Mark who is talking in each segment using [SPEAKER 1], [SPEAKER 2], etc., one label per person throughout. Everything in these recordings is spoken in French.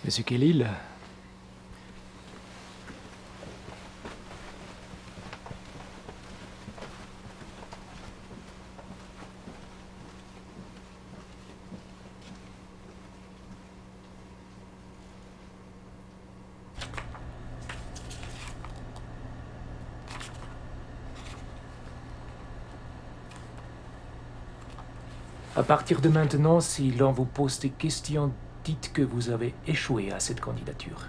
[SPEAKER 1] Monsieur Khalil, à partir de maintenant, si l'on vous pose des questions, dites que vous avez échoué à cette candidature.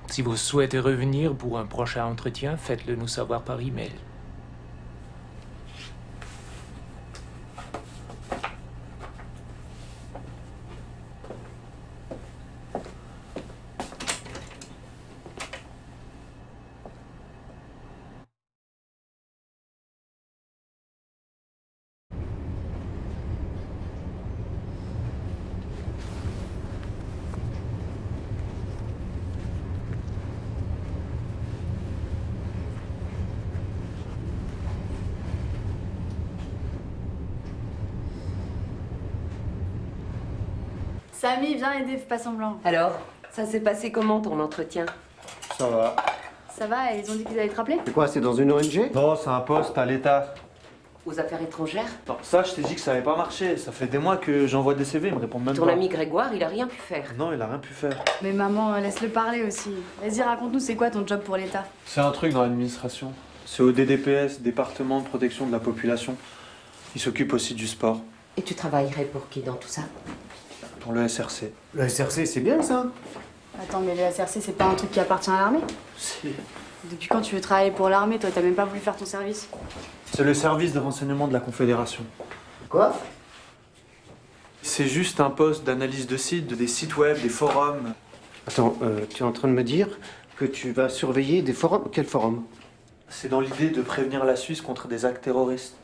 [SPEAKER 1] Si vous souhaitez revenir pour un prochain entretien, faites-le nous savoir par email.
[SPEAKER 2] Samy, viens aider, fais pas semblant.
[SPEAKER 3] Alors, ça s'est passé comment ton entretien?
[SPEAKER 4] Ça va.
[SPEAKER 2] Ça va, ils ont dit qu'ils allaient te rappeler?
[SPEAKER 4] C'est quoi, c'est dans une ONG?
[SPEAKER 5] Non, c'est un poste à l'État.
[SPEAKER 3] Aux affaires étrangères?
[SPEAKER 5] Non, ça, je t'ai dit que ça avait pas marché. Ça fait des mois que j'envoie des CV, ils me répondent même
[SPEAKER 3] Ton
[SPEAKER 5] pas.
[SPEAKER 3] ami Grégoire, il a rien pu faire.
[SPEAKER 5] Non, il a rien pu faire.
[SPEAKER 2] Mais maman, laisse-le parler aussi. Vas-y, raconte-nous, c'est quoi ton job pour l'État?
[SPEAKER 5] C'est un truc dans l'administration. C'est au DDPS, Département de protection de la population. Il s'occupe aussi du sport.
[SPEAKER 3] Et tu travaillerais pour qui dans tout ça?
[SPEAKER 5] Pour le SRC.
[SPEAKER 4] Le SRC, c'est bien ça?
[SPEAKER 2] Attends, mais le SRC, c'est pas un truc qui appartient à l'armée?
[SPEAKER 5] Si.
[SPEAKER 2] Depuis quand tu veux travailler pour l'armée, toi, t'as même pas voulu faire ton service?
[SPEAKER 5] C'est le service de renseignement de la Confédération.
[SPEAKER 4] Quoi?
[SPEAKER 5] C'est juste un poste d'analyse de sites, des sites web, des forums.
[SPEAKER 4] Attends, tu es en train de me dire que tu vas surveiller des forums? Quel forum?
[SPEAKER 5] C'est dans l'idée de prévenir la Suisse contre des actes terroristes.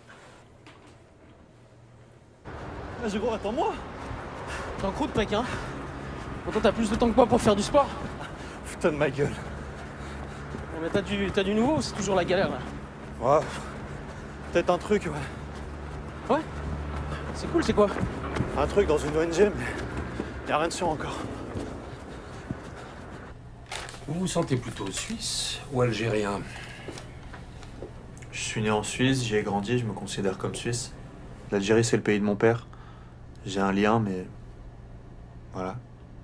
[SPEAKER 6] Ah, Giro, attends-moi. T'es en croûte, mec, hein. Pourtant, t'as plus de temps que moi pour faire du sport.
[SPEAKER 5] Putain de ma gueule.
[SPEAKER 6] Mais t'as du nouveau ou c'est toujours la galère, là?
[SPEAKER 5] Ouais. Peut-être un truc, ouais.
[SPEAKER 6] Ouais. C'est cool, c'est quoi?
[SPEAKER 5] Un truc dans une ONG, mais y a rien de sûr encore.
[SPEAKER 1] Vous vous sentez plutôt suisse ou algérien?
[SPEAKER 5] Je suis né en Suisse, j'y ai grandi, je me considère comme suisse. L'Algérie, c'est le pays de mon père. J'ai un lien, mais voilà.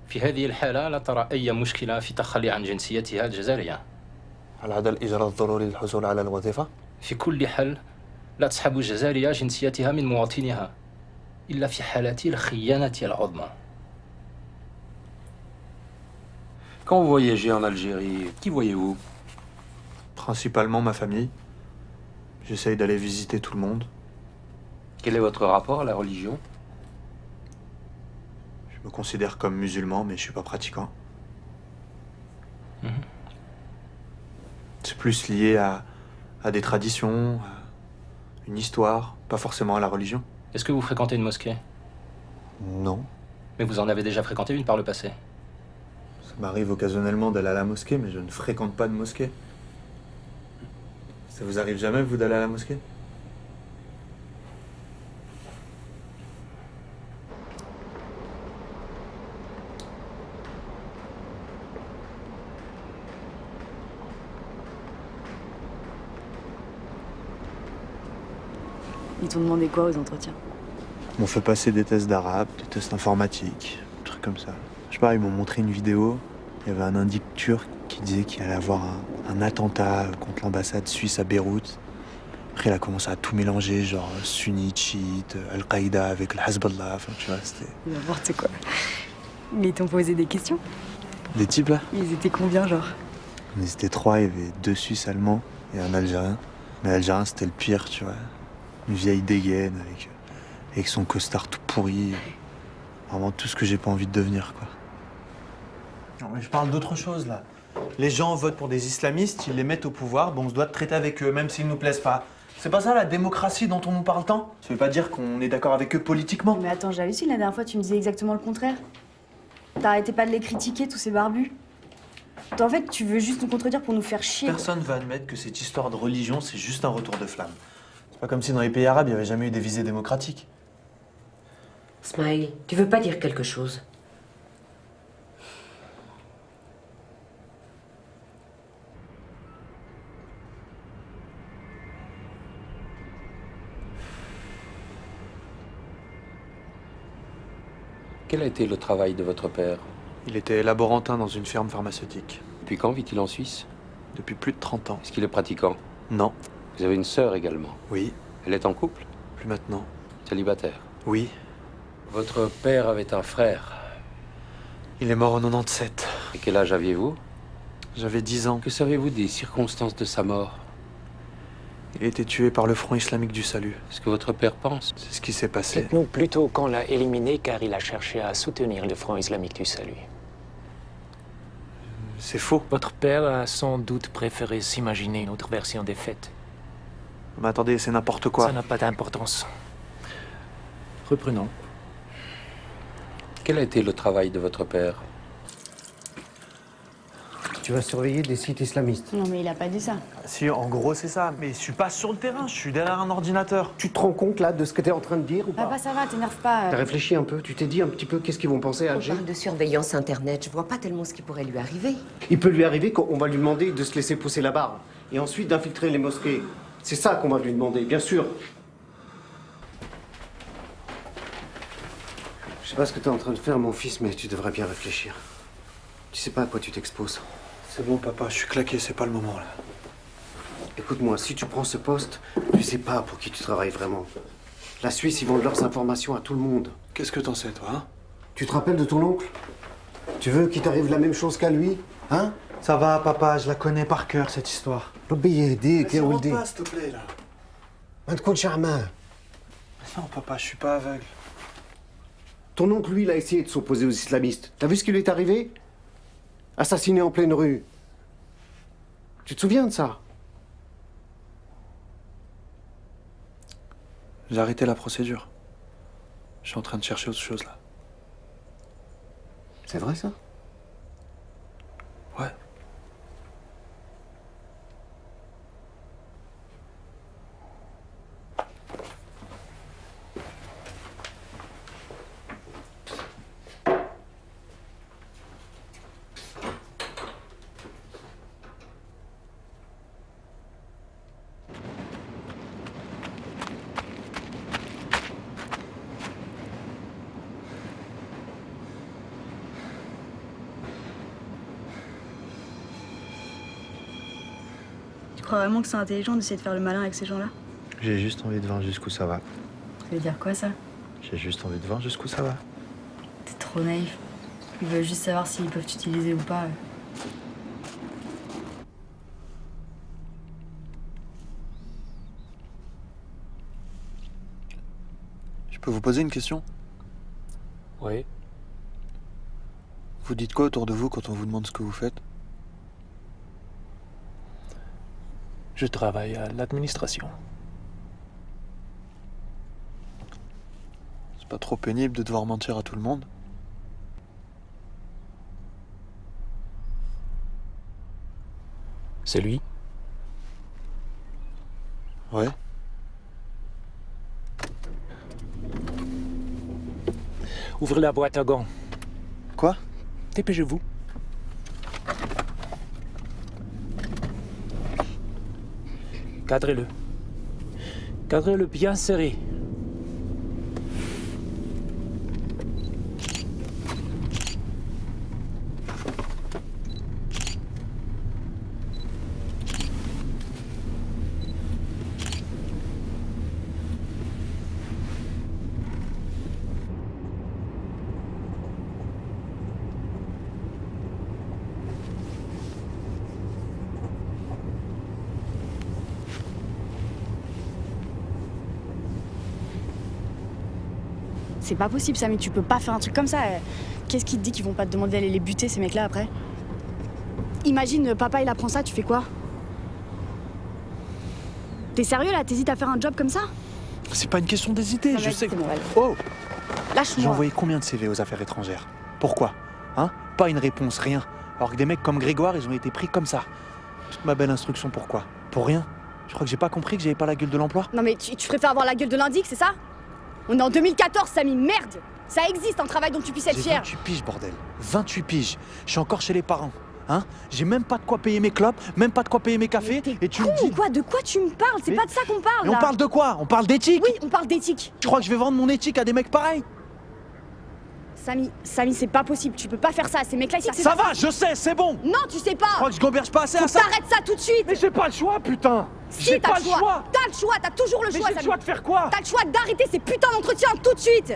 [SPEAKER 7] في هذه الحالة لا ترى أي مشكلة في تخلي عن جنسيتها الجزائرية.
[SPEAKER 5] هل هذا الإجراء الضروري للحصول على الوظيفة؟
[SPEAKER 7] في كل حال لا تسحب الجزائرية جنسيتها من مواطنيها إلا في حالة الخيانة العظمى.
[SPEAKER 1] Quand vous voyagez en Algérie, qui voyez-vous?
[SPEAKER 5] Principalement ma famille. J'essaye d'aller visiter tout le monde.
[SPEAKER 1] Quel est votre rapport à la religion?
[SPEAKER 5] Je me considère comme musulman, mais je suis pas pratiquant. C'est plus lié à des traditions, à une histoire, pas forcément à la religion.
[SPEAKER 7] Est-ce que vous fréquentez une mosquée?
[SPEAKER 5] Non.
[SPEAKER 7] Mais vous en avez déjà fréquenté une par le passé.
[SPEAKER 5] Ça m'arrive occasionnellement d'aller à la mosquée, mais je ne fréquente pas de mosquée. Ça vous arrive jamais, vous, d'aller à la mosquée?
[SPEAKER 2] Ils t'ont demandé quoi aux entretiens?
[SPEAKER 5] Ils m'ont fait passer des tests d'arabe, des tests informatiques, des trucs comme ça. Je sais pas, ils m'ont montré une vidéo. Il y avait un indique turc qui disait qu'il allait avoir un attentat contre l'ambassade suisse à Beyrouth. Après, il a commencé à tout mélanger, genre sunnite, chiite, Al-Qaïda avec le Hezbollah. Enfin, tu vois, c'était
[SPEAKER 2] N'importe quoi. Mais ils t'ont posé des questions?
[SPEAKER 5] des types là.
[SPEAKER 2] Ils étaient combien, genre?
[SPEAKER 5] On était trois, il y avait 2 Suisses allemands et un Algérien. Mais l'Algérien, c'était le pire, tu vois. Une vieille dégaine avec son costard tout pourri. Vraiment tout ce que j'ai pas envie de devenir, quoi. Non, mais je parle d'autre chose, là. Les gens votent pour des islamistes, ils les mettent au pouvoir, bon, on se doit de traiter avec eux, même s'ils nous plaisent pas. C'est pas ça, la démocratie dont on nous parle tant? Ça veut pas dire qu'on est d'accord avec eux politiquement.
[SPEAKER 2] Mais attends, j'hallucine, la dernière fois, tu me disais exactement le contraire. T'arrêtais pas de les critiquer, tous ces barbus. En fait, tu veux juste nous contredire pour nous faire chier.
[SPEAKER 5] Personne va admettre que cette histoire de religion, c'est juste un retour de flamme. C'est pas comme si dans les pays arabes, il n'y avait jamais eu des visées démocratiques.
[SPEAKER 3] Smaïl, tu veux pas dire quelque chose?
[SPEAKER 8] Quel a été le travail de votre père?
[SPEAKER 5] Il était laborantin dans une ferme pharmaceutique.
[SPEAKER 8] Depuis quand vit-il en Suisse?
[SPEAKER 5] Depuis plus de 30 ans.
[SPEAKER 8] Est-ce qu'il est pratiquant?
[SPEAKER 5] Non.
[SPEAKER 8] Vous avez une sœur également?
[SPEAKER 5] Oui.
[SPEAKER 8] Elle est en couple?
[SPEAKER 5] Plus maintenant.
[SPEAKER 8] Célibataire?
[SPEAKER 5] Oui.
[SPEAKER 8] Votre père avait un frère.
[SPEAKER 5] Il est mort en 97.
[SPEAKER 8] Et quel âge aviez-vous?
[SPEAKER 5] J'avais 10 ans.
[SPEAKER 8] Que savez-vous des circonstances de sa mort?
[SPEAKER 5] Il a été tué par le Front islamique du salut.
[SPEAKER 8] Est-ce que votre père pense?
[SPEAKER 5] C'est ce qui s'est passé.
[SPEAKER 1] Dites-nous plutôt qu'on l'a éliminé car il a cherché à soutenir le Front islamique du salut.
[SPEAKER 5] C'est faux.
[SPEAKER 1] Votre père a sans doute préféré s'imaginer une autre version des faits.
[SPEAKER 5] Mais attendez, c'est n'importe quoi.
[SPEAKER 1] Ça n'a pas d'importance. Reprenons.
[SPEAKER 8] Quel a été le travail de votre père?
[SPEAKER 4] Tu vas surveiller des sites islamistes.
[SPEAKER 2] Non, mais il a pas dit ça.
[SPEAKER 5] Si, en gros, c'est ça. Mais je suis pas sur le terrain, je suis derrière un ordinateur.
[SPEAKER 4] Tu te rends compte, là, de ce que t'es en train de dire ou pas?
[SPEAKER 2] Papa, ça va, t'énerve pas.
[SPEAKER 4] T'as réfléchi un peu? Tu t'es dit un petit peu qu'est-ce qu'ils vont penser à
[SPEAKER 3] On
[SPEAKER 4] Alger?
[SPEAKER 3] parle de surveillance Internet, je vois pas tellement ce qui pourrait lui arriver.
[SPEAKER 4] Il peut lui arriver qu'on va lui demander de se laisser pousser la barbe. Et ensuite d'infiltrer les mosquées. C'est ça qu'on va lui demander, bien sûr. Je sais pas ce que t'es en train de faire, mon fils, mais tu devrais bien réfléchir. Tu sais pas à quoi tu t'exposes.
[SPEAKER 5] C'est bon, papa, je suis claqué, c'est pas le moment, là.
[SPEAKER 4] Écoute-moi, si tu prends ce poste, tu sais pas pour qui tu travailles vraiment. La Suisse, ils vendent leurs informations à tout le monde.
[SPEAKER 5] Qu'est-ce que t'en sais, toi, hein?
[SPEAKER 4] Tu te rappelles de ton oncle? Tu veux qu'il t'arrive la même chose qu'à lui? Hein?
[SPEAKER 5] Ça va, papa, je la connais par cœur, cette histoire.
[SPEAKER 4] Vas-y,
[SPEAKER 5] Rentre pas, s'il te plaît, là. Non, papa, je suis pas aveugle.
[SPEAKER 4] Ton oncle, lui, il a essayé de s'opposer aux islamistes. T'as vu ce qui lui est arrivé? Assassiné en pleine rue. Tu te souviens de ça?
[SPEAKER 5] J'ai arrêté la procédure. Je suis en train de chercher autre chose, là.
[SPEAKER 4] C'est vrai, ça?
[SPEAKER 5] Ouais.
[SPEAKER 2] Tu crois vraiment que c'est intelligent d'essayer de faire le malin avec ces gens-là?
[SPEAKER 5] J'ai juste envie de voir jusqu'où ça va.
[SPEAKER 2] Ça veut dire quoi, ça?
[SPEAKER 5] J'ai juste envie de voir jusqu'où ça va.
[SPEAKER 2] T'es trop naïf. Ils veulent juste savoir s'ils peuvent t'utiliser ou pas.
[SPEAKER 5] Je peux vous poser une question?
[SPEAKER 1] Oui.
[SPEAKER 5] Vous dites quoi autour de vous quand on vous demande ce que vous faites?
[SPEAKER 1] Je travaille à l'administration.
[SPEAKER 5] C'est pas trop pénible de devoir mentir à tout le monde?
[SPEAKER 1] C'est lui?
[SPEAKER 5] Ouais.
[SPEAKER 1] Ouvrez la boîte à gants.
[SPEAKER 5] Quoi?
[SPEAKER 1] Dépêchez-vous. Cadrez-le. Cadrez-le bien serré.
[SPEAKER 2] C'est pas possible, Samy, tu peux pas faire un truc comme ça. Qu'est-ce qui te dit qu'ils vont pas te demander d'aller les buter, ces mecs-là, après? Imagine, papa, il apprend ça, tu fais quoi? T'es sérieux, là? T'hésites à faire un job comme ça?
[SPEAKER 5] C'est pas une question d'hésiter, je sais. Oh! J'ai
[SPEAKER 2] Lâche-moi.
[SPEAKER 5] envoyé combien de CV aux affaires étrangères? Pourquoi? Hein? Pas une réponse, rien. Alors que des mecs comme Grégoire, ils ont été pris comme ça. Toute ma belle instruction, pourquoi? Pour rien? Je crois que j'ai pas compris que j'avais pas la gueule de l'emploi?
[SPEAKER 2] Non mais tu préfères avoir la gueule de l'indique, c'est ça? On est en 2014, Samy, merde! Ça existe un travail dont tu puisses être
[SPEAKER 5] J'ai
[SPEAKER 2] fier.
[SPEAKER 5] 28 piges, bordel. 28 piges. Je suis encore chez les parents. Hein? J'ai même pas de quoi payer mes clopes, même pas de quoi payer mes cafés. Et tu me
[SPEAKER 2] Con
[SPEAKER 5] dis.
[SPEAKER 2] ou quoi? De quoi tu me parles? C'est
[SPEAKER 5] Mais-
[SPEAKER 2] pas de ça qu'on parle
[SPEAKER 5] Mais on
[SPEAKER 2] là.
[SPEAKER 5] parle de quoi? On parle d'éthique?
[SPEAKER 2] Oui, on parle d'éthique.
[SPEAKER 5] Tu crois que je vais vendre mon éthique à des mecs pareils?
[SPEAKER 2] Samy, c'est pas possible. Tu peux pas faire ça. Ces mecs-là, c'est
[SPEAKER 5] Ça
[SPEAKER 2] pas
[SPEAKER 5] va, je sais, c'est bon!
[SPEAKER 2] Non, tu sais
[SPEAKER 5] Tu
[SPEAKER 2] pas.
[SPEAKER 5] crois que je goberge pas assez à
[SPEAKER 2] Faut
[SPEAKER 5] ça?
[SPEAKER 2] que t'arrêtes ça tout de suite.
[SPEAKER 5] Mais j'ai pas le choix, putain!
[SPEAKER 2] Si,
[SPEAKER 5] J'ai
[SPEAKER 2] t'as
[SPEAKER 5] pas
[SPEAKER 2] le
[SPEAKER 5] le
[SPEAKER 2] choix.
[SPEAKER 5] choix!
[SPEAKER 2] T'as le choix. T'as toujours le
[SPEAKER 5] Mais
[SPEAKER 2] choix.
[SPEAKER 5] j'ai le
[SPEAKER 2] Samy.
[SPEAKER 5] choix de faire quoi?
[SPEAKER 2] T'as le choix d'arrêter ces putains d'entretiens tout de suite.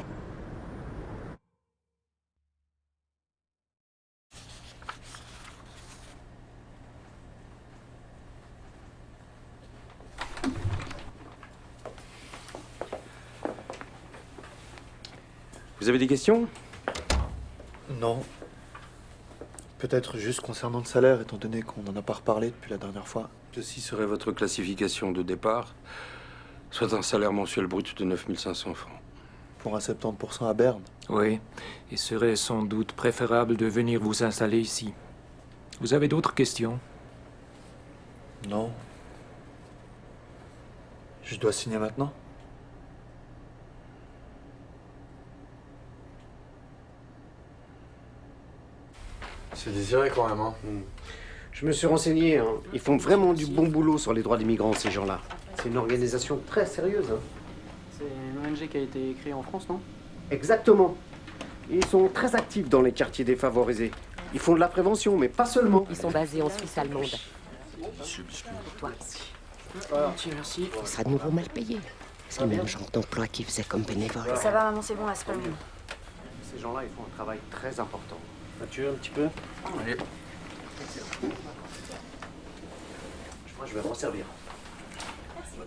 [SPEAKER 4] Vous avez des questions?
[SPEAKER 5] Non. Peut-être juste concernant le salaire, étant donné qu'on n'en a pas reparlé depuis la dernière fois.
[SPEAKER 8] Ceci serait votre classification de départ, soit un salaire mensuel brut de 9 500 francs.
[SPEAKER 5] Pour un 70% à Berne.
[SPEAKER 1] Oui, il serait sans doute préférable de venir vous installer ici. Vous avez d'autres questions?
[SPEAKER 5] Non. Je dois signer maintenant?
[SPEAKER 9] C'est désiré quand même, hein.
[SPEAKER 4] Je me suis renseigné, hein. Ils font vraiment du bon boulot sur les droits des migrants, ces gens-là. C'est une organisation très sérieuse, hein.
[SPEAKER 6] C'est une ONG qui a été créée en France, non?
[SPEAKER 4] Exactement. Ils sont très actifs dans les quartiers défavorisés. Ils font de la prévention, mais pas seulement.
[SPEAKER 3] Ils sont basés en Suisse allemande. Toi,
[SPEAKER 6] Merci.
[SPEAKER 3] il sera de nouveau mal payé. C'est le même genre d'emploi qu'il faisait comme bénévole.
[SPEAKER 2] Ça va, maman, c'est bon, là, c'est pas mieux.
[SPEAKER 4] Ces gens-là, ils font un travail très important. Mathieu, un petit peu?
[SPEAKER 9] Oui.
[SPEAKER 4] Moi, je vais m'en servir.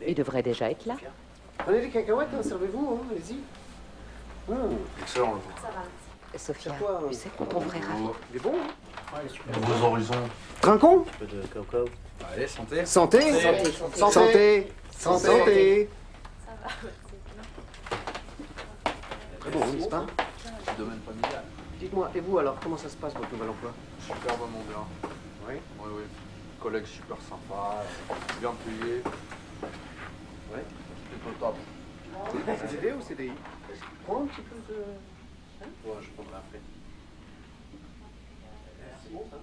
[SPEAKER 3] Il devrait déjà être là.
[SPEAKER 4] Prenez des cacahuètes, hein, servez-vous, hein, allez-y.
[SPEAKER 9] Excellent, le
[SPEAKER 3] Sophia,
[SPEAKER 4] quoi,
[SPEAKER 3] tu sais quand ton frère arrive.
[SPEAKER 4] Il est bon, hein?
[SPEAKER 9] Vos horizons.
[SPEAKER 4] Trinquons?
[SPEAKER 9] Allez, santé.
[SPEAKER 4] Santé! Santé! Santé! Très bon, n'est-ce pas?
[SPEAKER 9] Domaine familial.
[SPEAKER 4] Dites-moi, et vous alors, comment ça se passe votre nouvel emploi?
[SPEAKER 9] Super vraiment bien.
[SPEAKER 4] Oui?
[SPEAKER 9] Oui, oui. Collègue super sympa, bien payé.
[SPEAKER 4] Ouais.
[SPEAKER 9] Plutôt top.
[SPEAKER 4] CDD ou CDI? Prends un petit peu de...
[SPEAKER 9] Ouais, je prendrai après.
[SPEAKER 4] C'est bon ça?